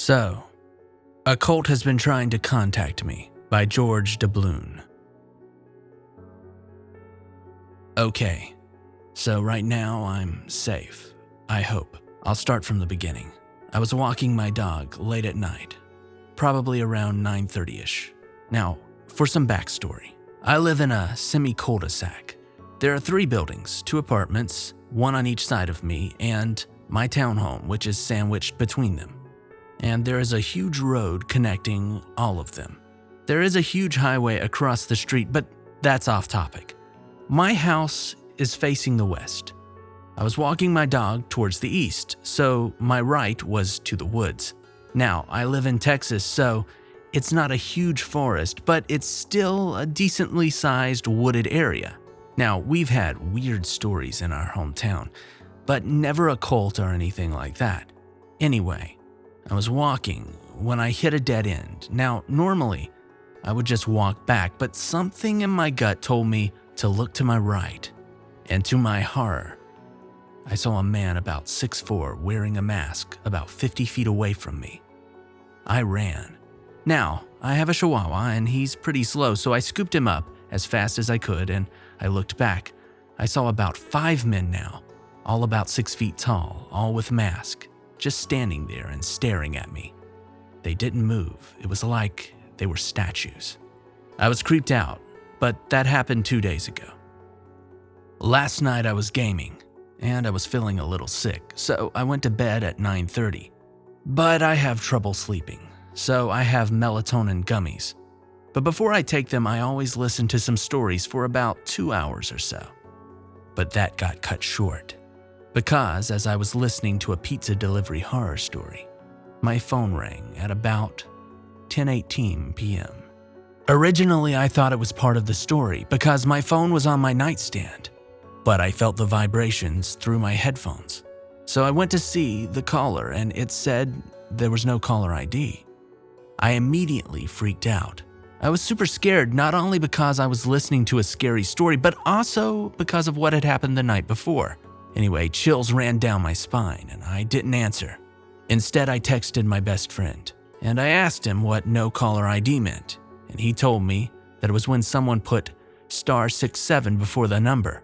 So, a cult has been trying to contact me by georgedabloon. Okay, so right now I'm safe. I hope. I'll start from the beginning. I was walking my dog late at night, probably around 9:30ish. Now, for some backstory. I live in a semi-cul-de-sac. There are 3 buildings, 2 apartments, 1 on each side of me, and my townhome, which is sandwiched between them. And there is a huge road connecting all of them. There is a huge highway across the street, but that's off topic. My house is facing the west. I was walking my dog towards the east, so my right was to the woods. Now, I live in Texas, so it's not a huge forest, but it's still a decently sized wooded area. Now, we've had weird stories in our hometown, but never a cult or anything like that. Anyway, I was walking when I hit a dead end. Now, normally, I would just walk back, but something in my gut told me to look to my right. And to my horror, I saw a man about 6'4" wearing a mask about 50 feet away from me. I ran. Now, I have a Chihuahua and he's pretty slow, so I scooped him up as fast as I could and I looked back. I saw about 5 men now, all about 6 feet tall, all with masks, just standing there and staring at me. They didn't move. It was like they were statues. I was creeped out, but that happened 2 days ago. Last night I was gaming, and I was feeling a little sick, so I went to bed at 9:30. But I have trouble sleeping, so I have melatonin gummies. But before I take them, I always listen to some stories for about 2 hours or so. But that got cut short, because as I was listening to a pizza delivery horror story, my phone rang at about 10:18 p.m. Originally, I thought it was part of the story because my phone was on my nightstand, but I felt the vibrations through my headphones. So I went to see the caller and it said there was no caller ID. I immediately freaked out. I was super scared, not only because I was listening to a scary story, but also because of what had happened the night before. Anyway, chills ran down my spine and I didn't answer. Instead, I texted my best friend and I asked him what no caller ID meant. And he told me that it was when someone put *67 before the number.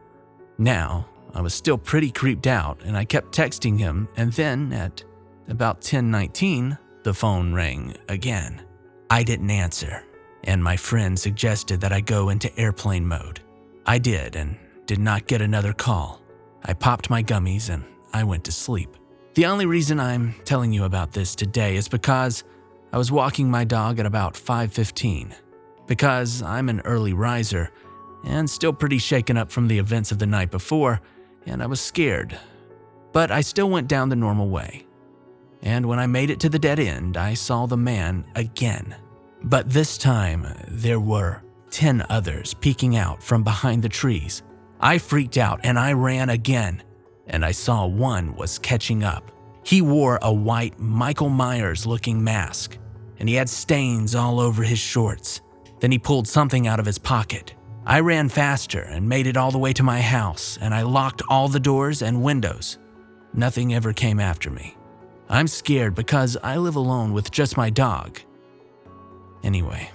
Now, I was still pretty creeped out and I kept texting him, and then at about 10:19, the phone rang again. I didn't answer, and my friend suggested that I go into airplane mode. I did and did not get another call. I popped my gummies and I went to sleep. The only reason I'm telling you about this today is because I was walking my dog at about 5:15. Because I'm an early riser and still pretty shaken up from the events of the night before, and I was scared. But I still went down the normal way. And when I made it to the dead end, I saw the man again. But this time, there were 10 others peeking out from behind the trees. I freaked out and I ran again, and I saw one was catching up. He wore a white Michael Myers-looking mask, and he had stains all over his shorts. Then he pulled something out of his pocket. I ran faster and made it all the way to my house, and I locked all the doors and windows. Nothing ever came after me. I'm scared because I live alone with just my dog. Anyway,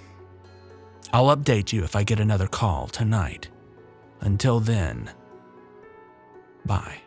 I'll update you if I get another call tonight. Until then, bye.